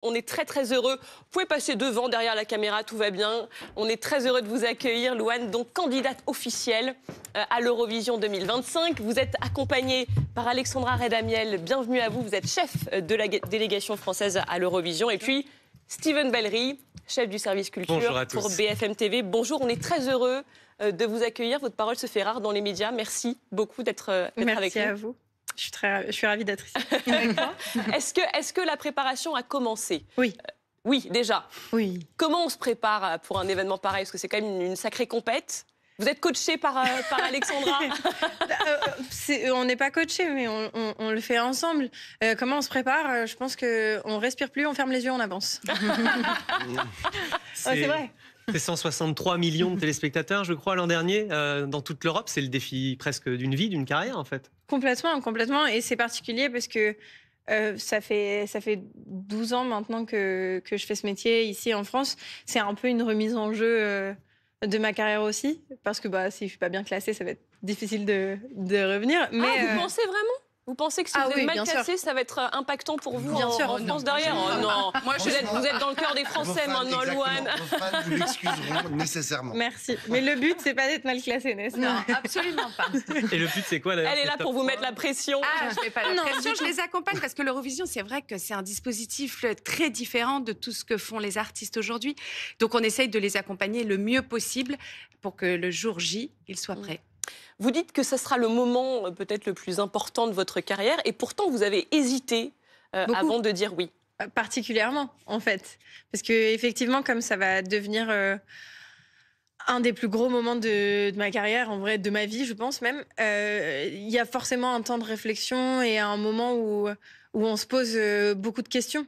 On est très très heureux. Vous pouvez passer devant, derrière la caméra, tout va bien. On est très heureux de vous accueillir, Louane, donc candidate officielle à l'Eurovision 2025. Vous êtes accompagnée par Alexandra Redamiel. Bienvenue à vous. Vous êtes chef de la délégation française à l'Eurovision. Et puis Steven Bellery, chef du service culture pour BFM TV. Bonjour, on est très heureux de vous accueillir. Votre parole se fait rare dans les médias. Merci beaucoup d'être avec nous. Merci à vous. Je suis ravie d'être ici avec toi. Est-ce que la préparation a commencé? Oui. Oui, déjà. Oui. Comment on se prépare pour un événement pareil? Parce que c'est quand même une sacrée compète. Vous êtes coachée par Alexandra? On n'est pas coachés, mais on le fait ensemble. Comment on se prépare? Je pense qu'on respire plus, on ferme les yeux, on avance. C'est vrai. C'est 163 millions de téléspectateurs, je crois, l'an dernier, dans toute l'Europe. C'est le défi presque d'une vie, d'une carrière, en fait. Complètement. Et c'est particulier parce que ça fait 12 ans maintenant que je fais ce métier ici en France. C'est un peu une remise en jeu de ma carrière aussi. Parce que si je ne suis pas bien classée, ça va être difficile de revenir. Mais, vous pensez vraiment? Vous pensez que si vous êtes mal classé, ça va être impactant pour vous en France derrière? Non. Moi, vous êtes dans le cœur des Français maintenant, Louane. Vos fans vous l'excuseront nécessairement. Merci. Mais le but, c'est pas d'être mal classé, n'est-ce pas? Non, absolument pas. Et le but, c'est quoi? Elle est là pour vous mettre la pression. Ah, je ne mets pas la pression, je les accompagne parce que l'Eurovision, c'est vrai que c'est un dispositif très différent de tout ce que font les artistes aujourd'hui. Donc, on essaye de les accompagner le mieux possible pour que le jour J, ils soient prêts. Vous dites que ce sera le moment peut-être le plus important de votre carrière et pourtant vous avez hésité avant de dire oui. Particulièrement, en fait. Parce qu'effectivement, comme ça va devenir un des plus gros moments de ma carrière, en vrai, de ma vie, je pense même, il y a forcément un temps de réflexion et un moment où on se pose beaucoup de questions.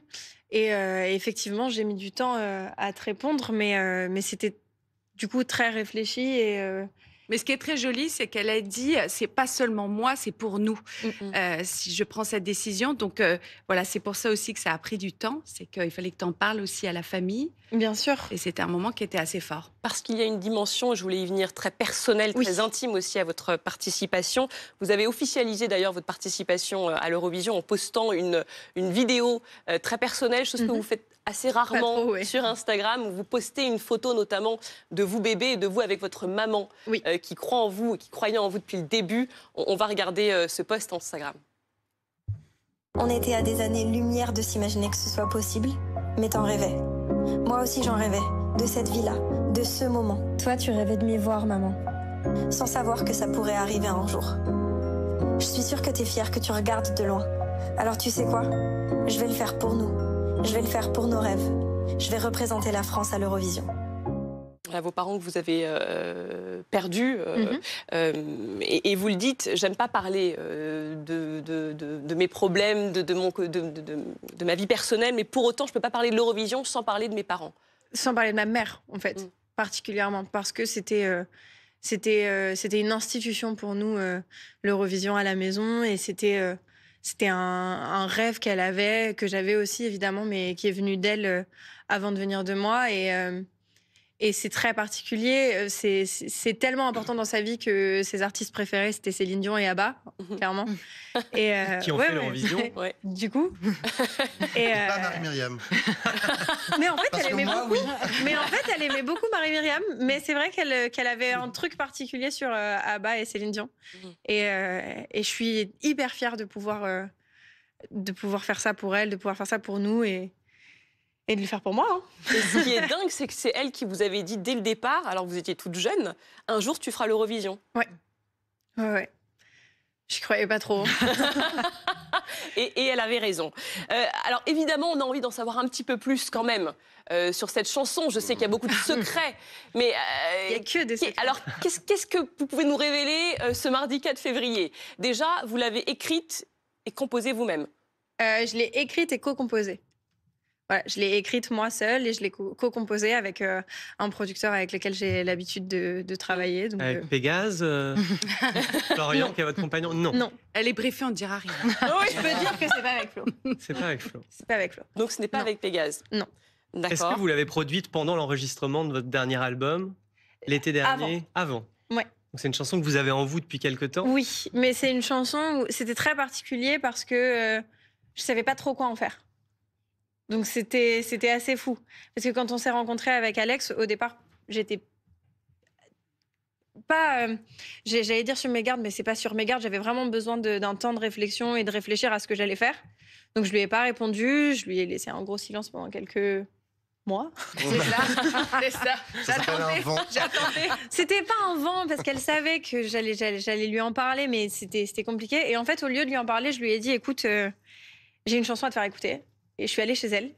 Et effectivement, j'ai mis du temps à te répondre, mais c'était du coup très réfléchi et... Mais ce qui est très joli, c'est qu'elle a dit, c'est pas seulement moi, c'est pour nous. Si je prends cette décision, donc voilà, c'est pour ça aussi que ça a pris du temps. C'est qu'il fallait que tu en parles aussi à la famille. Bien sûr. Et c'était un moment qui était assez fort. Parce qu'il y a une dimension, je voulais y venir, très personnelle, très intime aussi à votre participation. Vous avez officialisé d'ailleurs votre participation à l'Eurovision en postant une vidéo très personnelle, chose que vous faites assez rarement sur Instagram, où vous postez une photo notamment de vous bébé et de vous avec votre maman qui croit en vous et qui croyait en vous depuis le début. On va regarder ce post Instagram. On était à des années-lumière de s'imaginer que ce soit possible, mais t'en rêvais. Moi aussi j'en rêvais, de cette vie-là, de ce moment. Toi tu rêvais de m'y voir, maman, sans savoir que ça pourrait arriver un jour. Je suis sûre que t'es fière, que tu regardes de loin. Alors tu sais quoi? Je vais le faire pour nous. Je vais le faire pour nos rêves. Je vais représenter la France à l'Eurovision. Vos parents que vous avez perdus, et vous le dites, j'aime pas parler de mes problèmes, de ma vie personnelle, mais pour autant, je peux pas parler de l'Eurovision sans parler de mes parents. Sans parler de ma mère, en fait, particulièrement, parce que c'était une institution pour nous, l'Eurovision à la maison, et c'était un rêve qu'elle avait, que j'avais aussi évidemment, mais qui est venu d'elle avant de venir de moi. Et c'est très particulier. C'est tellement important dans sa vie que ses artistes préférés, c'était Céline Dion et ABBA, clairement. Et qui ont fait l'Eurovision. Du coup. Et pas Marie-Myriam. Mais en fait, elle aimait beaucoup Marie-Myriam. Mais c'est vrai qu'elle avait un truc particulier sur ABBA et Céline Dion. Et je suis hyper fière de pouvoir faire ça pour elle, de pouvoir faire ça pour nous et de le faire pour moi. Et ce qui est dingue, c'est que c'est elle qui vous avait dit dès le départ, alors que vous étiez toute jeune, un jour tu feras l'Eurovision. Ouais. Je croyais pas trop. Et elle avait raison. Alors évidemment, on a envie d'en savoir un petit peu plus quand même sur cette chanson. Je sais qu'il y a beaucoup de secrets, mais il n'y a que des secrets. Alors qu'est-ce que vous pouvez nous révéler ce mardi 4 février? Déjà, vous l'avez écrite et composée vous-même. Je l'ai écrite et co-composée. Voilà, je l'ai écrite moi seule et je l'ai co-composée avec un producteur avec lequel j'ai l'habitude de travailler. Donc, avec Pégase, Florian, qui est votre compagnon? Non. Elle est briefée, on ne dira rien. Oui, je peux dire que c'est pas avec Flo. C'est pas avec Flo. C'est pas avec Flo. Donc ce n'est pas avec Pégase? Non. D'accord. Est-ce que vous l'avez produite pendant l'enregistrement de votre dernier album, l'été dernier? Avant. Ouais. Donc c'est une chanson que vous avez en vous depuis quelque temps? Oui, mais c'est une chanson où c'était très particulier parce que je savais pas trop quoi en faire. Donc c'était assez fou. Parce que quand on s'est rencontrés avec Alex, au départ, j'étais pas, j'allais dire sur mes gardes, mais c'est pas sur mes gardes. J'avais vraiment besoin d'un temps de réflexion et de réfléchir à ce que j'allais faire. Donc je lui ai pas répondu. Je lui ai laissé un gros silence pendant quelques mois. C'est ça. J'attendais. C'était pas un vent parce qu'elle savait que j'allais lui en parler, mais c'était compliqué. Et en fait, au lieu de lui en parler, je lui ai dit, écoute, j'ai une chanson à te faire écouter. Et je suis allée chez elle.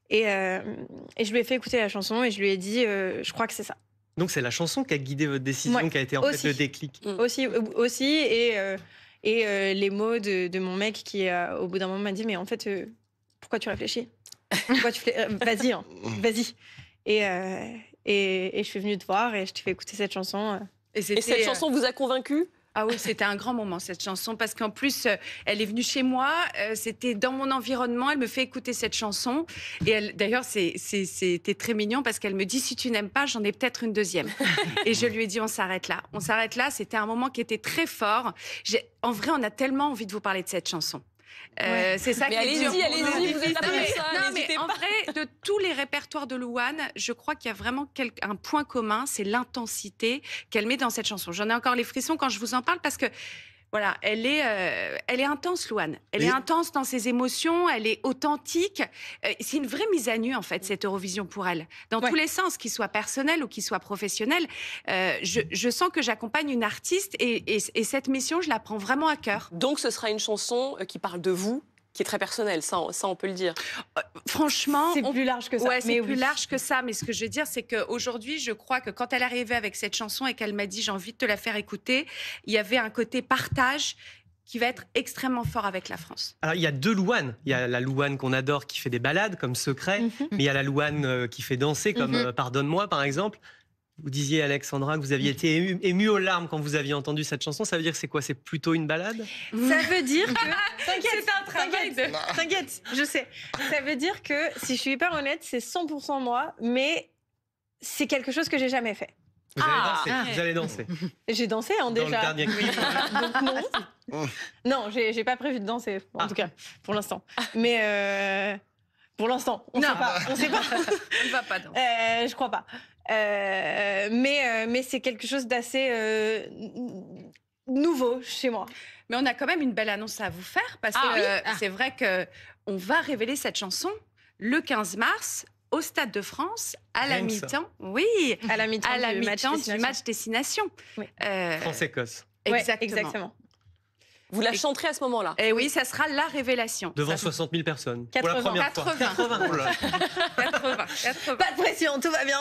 Et je lui ai fait écouter la chanson et je lui ai dit, je crois que c'est ça. Donc c'est la chanson qui a guidé votre décision, qui a été en fait le déclic. Aussi, et les mots de mon mec qui, au bout d'un moment, m'a dit, mais en fait, pourquoi tu réfléchis? Pourquoi tu fais... Vas-y, hein, vas-y. Et je suis venue te voir et je t'ai fait écouter cette chanson. Et cette chanson vous a convaincu? Ah oui, c'était un grand moment, cette chanson, parce qu'en plus, elle est venue chez moi, c'était dans mon environnement, elle me fait écouter cette chanson. Et d'ailleurs, c'était très mignon, parce qu'elle me dit, si tu n'aimes pas, j'en ai peut-être une deuxième. Et je lui ai dit, on s'arrête là. On s'arrête là, c'était un moment qui était très fort. En vrai, on a tellement envie de vous parler de cette chanson. C'est ça. Mais allez-y, vous êtes après ça. Non, mais en vrai, de tous les répertoires de Louane, je crois qu'il y a vraiment un point commun, c'est l'intensité qu'elle met dans cette chanson. J'en ai encore les frissons quand je vous en parle parce que voilà, elle est intense, Louane. Elle est intense dans ses émotions, elle est authentique. C'est une vraie mise à nu, en fait, cette Eurovision pour elle. Dans tous les sens, qu'il soit personnel ou qu'il soit professionnel. Je sens que j'accompagne une artiste et cette mission, je la prends vraiment à cœur. Donc, ce sera une chanson qui parle de vous, qui est très personnelle, ça on peut le dire. Franchement... C'est plus large que ça. Ouais, c'est plus large que ça. Mais ce que je veux dire, c'est qu'aujourd'hui, je crois que quand elle est arrivée avec cette chanson et qu'elle m'a dit « j'ai envie de te la faire écouter », il y avait un côté partage qui va être extrêmement fort avec la France. Alors, il y a deux Louane. Il y a la Louane qu'on adore qui fait des ballades comme Secret, mais il y a la Louane qui fait danser comme Pardonne-moi, par exemple. Vous disiez, Alexandra, que vous aviez été émue aux larmes quand vous aviez entendu cette chanson. Ça veut dire que c'est quoi? C'est plutôt une ballade? Ça veut dire que... T'inquiète, je sais. Ça veut dire que, si je suis hyper honnête, c'est 100% moi, mais c'est quelque chose que j'ai jamais fait. Vous allez danser. Vous allez danser. J'ai dansé Dans déjà. le dernier clip. Donc non. Non, j'ai pas prévu de danser, en tout cas, pour l'instant. Mais pour l'instant, on sait pas. On ne va pas danser. Je crois pas. Mais c'est quelque chose d'assez nouveau chez moi. Mais on a quand même une belle annonce à vous faire parce que c'est vrai qu'on va révéler cette chanson le 15 mars au Stade de France à la mi-temps. Oui, à la mi-temps du match destination. Oui. France-Écosse. Exactement. Vous la chanterez à ce moment-là. Et oui, ça sera la révélation. Devant 60 000 personnes. 80. Pour la première fois. 80. Oh là. 80. Pas de pression, tout va bien.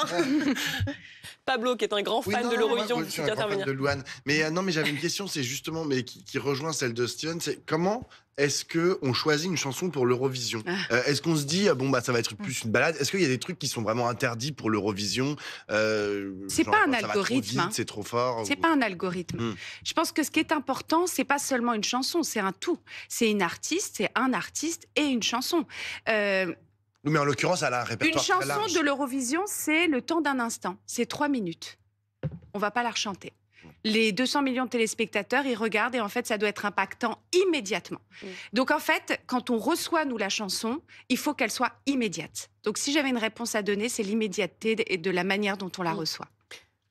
Pablo, qui est un grand fan de l'Eurovision, je suis un grand fan de Louane. Mais non, mais j'avais une question, c'est justement, mais qui rejoint celle de Steven, c'est comment est-ce qu'on choisit une chanson pour l'Eurovision? Est-ce qu'on se dit, bon, bah, ça va être plus une balade? Est-ce qu'il y a des trucs qui sont vraiment interdits pour l'Eurovision? C'est pas un algorithme. C'est trop fort. C'est pas un algorithme. Je pense que ce qui est important, c'est pas seulement une chanson, c'est un tout. C'est une artiste, c'est un artiste et une chanson. Mais en l'occurrence, elle a un répertoire très large. Une chanson de l'Eurovision, c'est le temps d'un instant. C'est 3 minutes. On va pas la rechanter. Les 200 millions de téléspectateurs, ils regardent et en fait, ça doit être impactant immédiatement. Donc en fait, quand on reçoit, nous, la chanson, il faut qu'elle soit immédiate. Donc si j'avais une réponse à donner, c'est l'immédiateté et de la manière dont on la reçoit.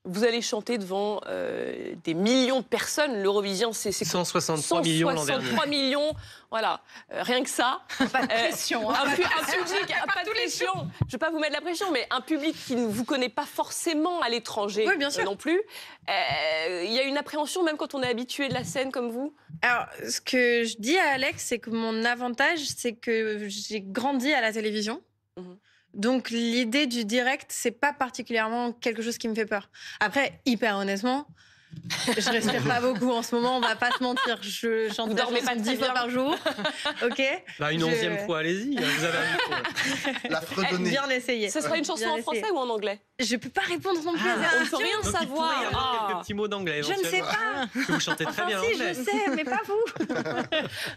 Vous allez chanter devant des millions de personnes. L'Eurovision, c'est 163 millions l'an dernier. 163 millions, voilà. Rien que ça. Pas de pression. Un public, pas de pression. Je ne vais pas vous mettre la pression, mais un public qui ne vous connaît pas forcément à l'étranger non plus. Il y a une appréhension, même quand on est habitué de la scène comme vous? Alors, ce que je dis à Alex, c'est que mon avantage, c'est que j'ai grandi à la télévision. Donc, l'idée du direct, c'est pas particulièrement quelque chose qui me fait peur. Après, hyper honnêtement, je respire pas beaucoup en ce moment, on va pas se mentir. Je chante pas 10 fois par jour. Ok. Bah, une 11e fois, allez-y. Vous avez un La fredonner. Bien essayé. Ce sera une chanson en français ou en anglais? Je peux pas répondre non plus à On ne peut rien Donc, savoir. il pourrait y avoir quelques petits mots d'anglais. Je ne sais pas. Que vous chantez très bien Si, anglais. je sais, mais pas vous.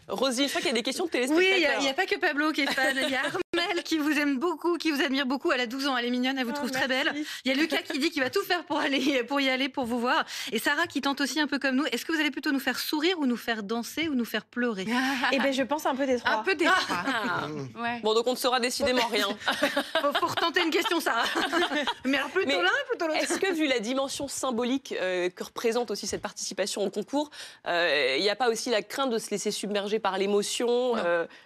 Rosy, je crois qu'il y a des questions de Oui, téléspectateurs. il n'y a pas que Pablo qui est fan. Il y a Armel, Isabelle qui vous aime beaucoup, qui vous admire beaucoup. Elle a 12 ans, elle est mignonne, elle vous trouve très belle. Il y a Lucas qui dit qu'il va tout faire pour y aller, pour vous voir. Et Sarah qui tente aussi un peu comme nous. Est-ce que vous allez plutôt nous faire sourire ou nous faire danser ou nous faire pleurer? Eh ben, je pense un peu des trois. Un peu des trois. Ouais. Bon, donc on ne saura décidément rien. Faut retenter une question, Sarah. Mais alors plutôt l'un ou plutôt l'autre? Est-ce que, vu la dimension symbolique que représente aussi cette participation au concours, il n'y a pas aussi la crainte de se laisser submerger par l'émotion?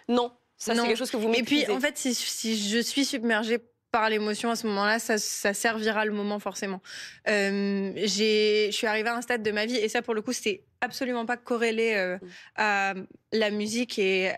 Non. Ça, c'est quelque chose que vous maîtrisez. Et puis, en fait, si je suis submergée par l'émotion à ce moment-là, ça servira le moment forcément. Je suis arrivée à un stade de ma vie, et ça, pour le coup, c'était absolument pas corrélé à la musique et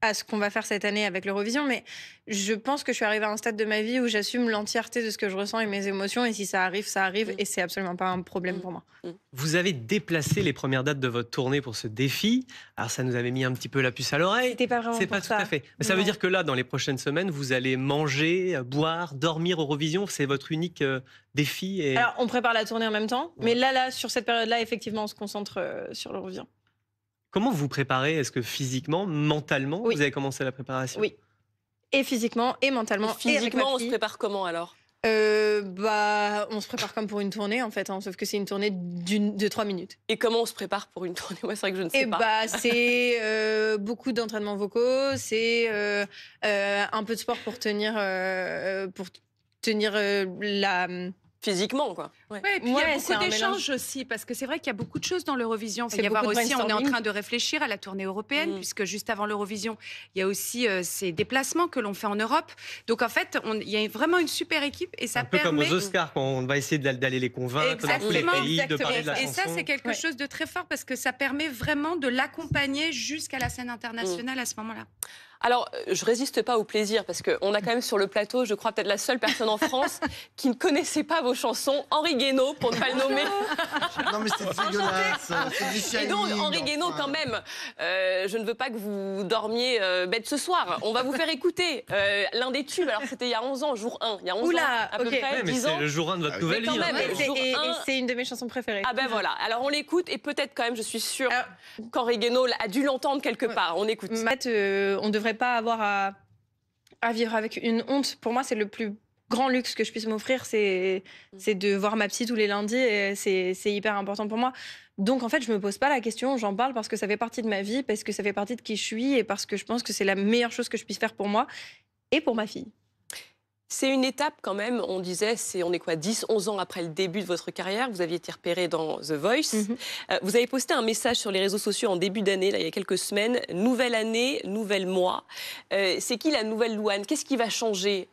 à ce qu'on va faire cette année avec l'Eurovision, mais je pense que je suis arrivée à un stade de ma vie où j'assume l'entièreté de ce que je ressens et mes émotions, et si ça arrive, ça arrive, et c'est absolument pas un problème pour moi. Vous avez déplacé les premières dates de votre tournée pour ce défi. Alors ça nous avait mis un petit peu la puce à l'oreille. C'était pas vraiment C'est pour pas tout ça. à fait. Mais ça veut dire que là, dans les prochaines semaines, vous allez manger, boire, dormir Eurovision. C'est votre unique défi. Et... Alors, on prépare la tournée en même temps, mais là, sur cette période-là, effectivement, on se concentre sur l'Eurovision. Comment vous préparez? Est-ce que physiquement, mentalement, Oui. vous avez commencé la préparation? Oui. Et physiquement, et mentalement, et avec ma Physiquement, on se fille. prépare comment alors? On se prépare comme pour une tournée, en fait, hein, sauf que c'est une tournée de 3 minutes. Et comment on se prépare pour une tournée? Moi, c'est vrai que je ne sais pas. C'est beaucoup d'entraînements vocaux, c'est un peu de sport pour tenir la... Physiquement, quoi. Ouais. Ouais, et puis il y a c'est beaucoup un d'échanges aussi, parce que c'est vrai qu'il y a beaucoup de choses dans l'Eurovision. Il va C'est y avoir beaucoup de aussi, on est en brainstorming. train de réfléchir à la tournée européenne, puisque juste avant l'Eurovision, il y a aussi ces déplacements que l'on fait en Europe. Donc en fait, il y a vraiment une super équipe, et ça un peu permet... comme aux Oscars, quand on va essayer d'aller les convaincre dans tous les Exactement, pays, de parler de la Et chanson. ça, c'est quelque chose de très fort, parce que ça permet vraiment de l'accompagner jusqu'à la scène internationale à ce moment-là. Alors, je résiste pas au plaisir, parce qu'on a quand même sur le plateau, je crois, peut-être la seule personne en France qui ne connaissait pas vos chansons, Henri Guénaud, pour ne pas le nommer. Non, mais c'est dégueulasse. C'est du Et Shining, donc, Henri Guénaud, enfin. quand même, je ne veux pas que vous dormiez bête ce soir. On va vous faire écouter l'un des tubes. Alors, c'était il y a 11 ans, jour 1. Il y a 11 Oula, ans, à peu ok. près, Ouais, mais 10 ans. c'est le jour 1 de votre Ah, nouvelle mais quand vie. même, hein. jour Et un. c'est une de mes chansons préférées. Ah ben voilà, alors on l'écoute, et peut-être quand même, je suis sûre Alors- qu'Henri Guénaud a dû l'entendre quelque part. On écoute. En fait, on ne devrait pas avoir à vivre avec une honte. Pour moi, c'est le plus grand luxe que je puisse m'offrir, c'est de voir ma psy tous les lundis, et c'est hyper important pour moi. Donc en fait, je me pose pas la question, j'en parle parce que ça fait partie de ma vie, parce que ça fait partie de qui je suis, et parce que je pense que c'est la meilleure chose que je puisse faire pour moi et pour ma fille. C'est une étape quand même, on disait, on est quoi, 10, 11 ans après le début de votre carrière, vous aviez été repéré dans The Voice. Vous avez posté un message sur les réseaux sociaux en début d'année, là, il y a quelques semaines, nouvelle année, nouvel mois. C'est qui la nouvelle Louane? Qu'est-ce qui va changer?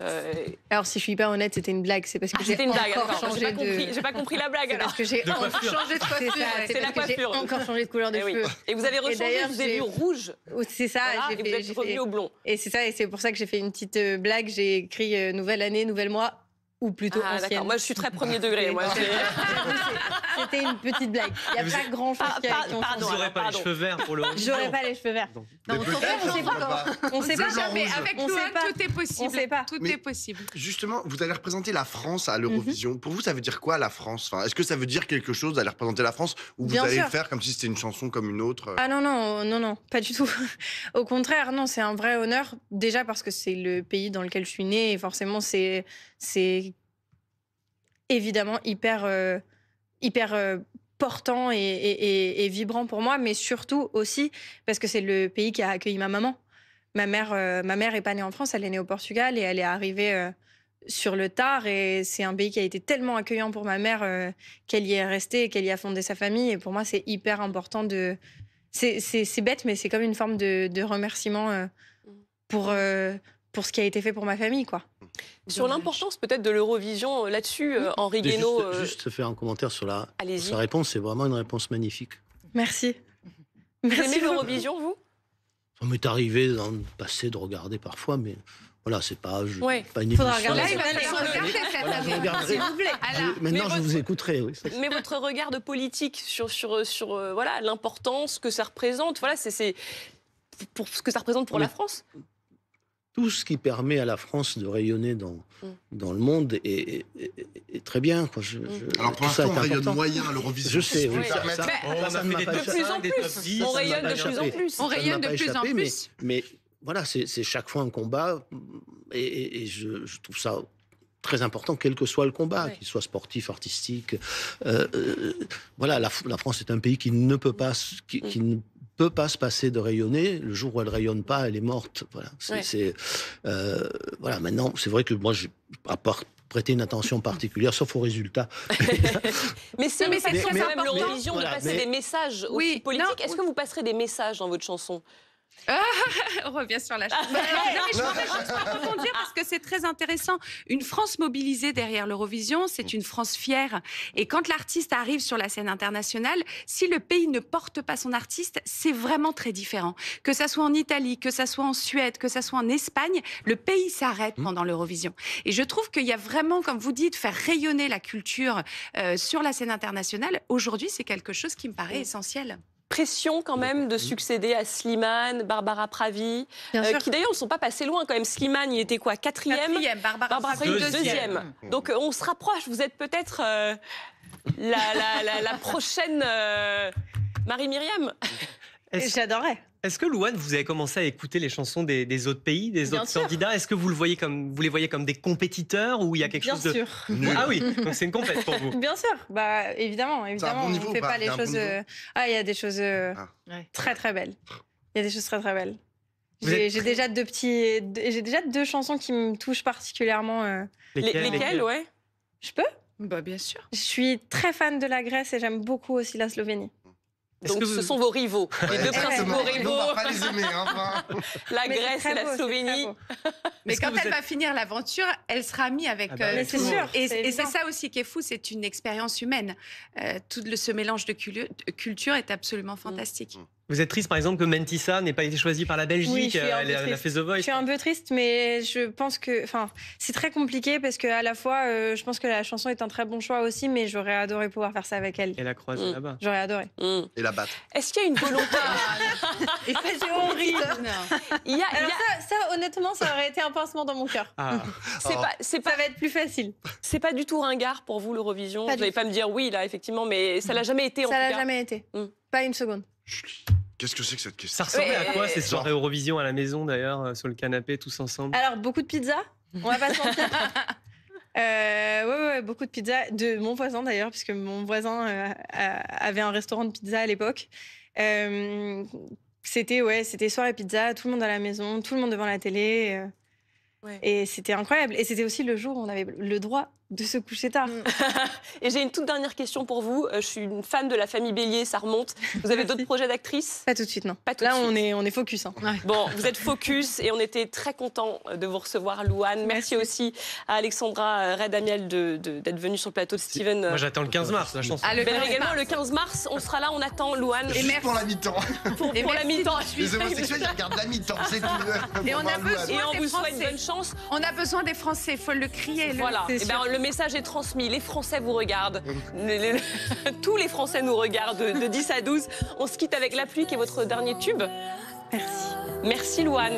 Alors si je suis hyper honnête, c'était une blague, c'est parce que j'ai C'était une blague, encore d'accord, changé j'ai pas compris la blague C'est alors. parce que j'ai De encore coiffure. changé de coiffure. C'est ça, C'est c'est la parce que j'ai coiffure. encore changé de couleur de Eh oui. cheveux. Et vous avez rechangé, d'ailleurs, vous avez j'ai- vu rouge. C'est ça, Voilà, et vous êtes revenu au blond. Et c'est ça, et c'est pour ça que j'ai fait une petite blague. J'ai écrit nouvelle année, nouvel mois, ou plutôt Ah, ancienne. d'accord, moi je suis très premier degré. Moi, C'était une petite blague. Il n'y a Vous pas êtes- grand-chose qui pardon, a Vous n'aurez pas pardon. les cheveux verts pour le J'aurais pas les cheveux verts. Donc, Mais on peut-être, sait pas pourquoi encore. pas. On sait pas. Blanc, Mais rouge. avec On sait Louane, pas. tout est possible. On sait pas. Tout Mais- est possible. Justement, vous allez représenter la France à l'Eurovision. Pour vous, ça veut dire quoi, la France? Enfin, est-ce que ça veut dire quelque chose d'aller représenter la France, ou vous Bien allez sûr. le faire comme si c'était une chanson comme une autre? Ah non, pas du tout. Au contraire, non, c'est un vrai honneur. Déjà parce que c'est le pays dans lequel je suis née, et forcément, c'est évidemment hyper portant et vibrant pour moi, mais surtout aussi parce que c'est le pays qui a accueilli ma maman. Ma mère est pas née en France, elle est née au Portugal, et elle est arrivée sur le tard, et c'est un pays qui a été tellement accueillant pour ma mère qu'elle y est restée et qu'elle y a fondé sa famille. Et pour moi, c'est hyper important de... C'est bête, mais c'est comme une forme de remerciement pour ce qui a été fait pour ma famille, quoi. Sur l'importance peut-être de l'Eurovision là-dessus, Henri Guénaud. Juste faire un commentaire sur Allez-y. sa réponse. C'est vraiment une réponse magnifique. Merci. Vous aimez Merci beaucoup. l'Eurovision, vous? Ça m'est arrivé dans le passé de regarder parfois, mais voilà, c'est pas, pas une Faudra émission. regarder. Là, il va Allez, falloir allez, regarder cette Voilà, je année. regarderai. S'il vous plaît. Alors, Maintenant, mais je vous écouterai. Oui. Mais votre regard de politique sur voilà, l'importance que ça représente, voilà, c'est pour ce que ça représente pour la France. Tout ce qui permet à la France de rayonner dans le monde est très bien. Quoi. Alors pour tout ça l'instant, on est rayonne important. moyen à l'Eurovision. Je sais, oui. Oui. Ça, Mais- ça on ça a ne fait m'a des pas top De plus en des plus, top 10, on ça rayonne m'a de pas plus en échappé. plus. On Ça ne rayonne m'a de pas plus en échappé, plus. Mais voilà, c'est chaque fois un combat. et je trouve ça très important, quel que soit le combat, qu'il soit sportif, artistique. Voilà, la France est un pays qui ne peut pas, qui ne peut pas se passer de rayonner. Le jour où elle rayonne pas, elle est morte. Voilà. Voilà. Maintenant, c'est vrai que moi, à part prêter une attention particulière, sauf aux résultats. mais c'est quand même important. l'Eurovision de passer des messages aussi politiques. Est-ce que vous passerez des messages dans votre chanson? On revient sur la chanson. Non, mais je voudrais juste rebondir parce que c'est très intéressant. Une France mobilisée derrière l'Eurovision, c'est une France fière. Et quand l'artiste arrive sur la scène internationale, si le pays ne porte pas son artiste, c'est vraiment très différent. Que ça soit en Italie, que ça soit en Suède, que ça soit en Espagne, le pays s'arrête pendant l'Eurovision. Et je trouve qu'il y a vraiment, comme vous dites, faire rayonner la culture sur la scène internationale. Aujourd'hui, c'est quelque chose qui me paraît essentiel. Pression quand même de succéder à Slimane, Barbara Pravi, qui d'ailleurs ne sont pas passés loin quand même. Slimane, il était quoi, quatrième, Barbara Pravi, deuxième. Donc on se rapproche, vous êtes peut-être la prochaine Marie-Myriam. J'adorerais. Est-ce que, Louane, vous avez commencé à écouter les chansons des autres pays, des autres candidats? Est-ce que vous les voyez comme des compétiteurs ou il y a quelque chose de... Bien sûr. Ah oui, donc c'est une compète pour vous. Bien sûr, bah évidemment, bon niveau on ne fait pas les choses. Il y a des choses très très belles. Il y a des choses très très belles. J'ai déjà deux chansons qui me touchent particulièrement. Lesquelles, ouais. Je peux? Bah bien sûr. Je suis très fan de la Grèce et j'aime beaucoup aussi la Slovénie. Donc ce sont vos rivaux, les deux principaux rivaux. On va pas les aimer, La Grèce et la Slovénie. Mais quand elle va finir l'aventure, elle sera amie avec c'est sûr. Et c'est ça aussi qui est fou, c'est une expérience humaine. Tout ce mélange de culture est absolument fantastique. Vous êtes triste, par exemple, que Mentissa n'ait pas été choisie par la Belgique. Oui, elle a fait The Voice. Je suis un peu triste, mais je pense que, c'est très compliqué parce qu'à la fois, je pense que la chanson est un très bon choix aussi, mais j'aurais adoré pouvoir faire ça avec elle. Et la croiser là-bas. J'aurais adoré. Et la battre. Est-ce qu'il y a une volonté? C'est horrible. Alors ça, honnêtement, ça aurait été un pincement dans mon cœur. Ça va être plus facile. C'est pas du tout ringard pour vous, l'Eurovision? Vous n'allez pas me dire oui, là, effectivement, mais ça l'a jamais été, en tout cas. Ça l'a jamais été. Pas une seconde. Qu'est-ce que c'est que cette question? Ça ressemblait à quoi ces soirées Eurovision à la maison, d'ailleurs, sur le canapé, tous ensemble? Alors, beaucoup de pizza, on va pas se mentir. Ouais, beaucoup de pizza. De mon voisin, d'ailleurs, puisque mon voisin avait un restaurant de pizza à l'époque. C'était soirée pizza, tout le monde à la maison, tout le monde devant la télé. Et c'était incroyable. Et c'était aussi le jour où on avait le droit de se coucher tard. Et j'ai une toute dernière question pour vous. Je suis une fan de la famille Bélier, ça remonte. Vous avez d'autres projets d'actrice? Pas tout de suite, non. Là, on est focus. Bon, vous êtes focus et on était très contents de vous recevoir, Louane. Merci aussi à Alexandra Redamiel d'être venue sur le plateau de Steven. Moi, j'attends le 15 mars, la chanson. Également, le 15 mars, on sera là, on attend Louane. Et merci pour la mi-temps. Pour la mi-temps. Les homosexuels, ils regardent la mi-temps, c'est tout. Et on vous souhaite bonne chance. On a besoin des Français, il faut le crier. Voilà, le message est transmis. Les Français vous regardent. Tous les Français nous regardent de 10 à 12. On se quitte avec La pluie, qui est votre dernier tube. Merci. Merci, Louane.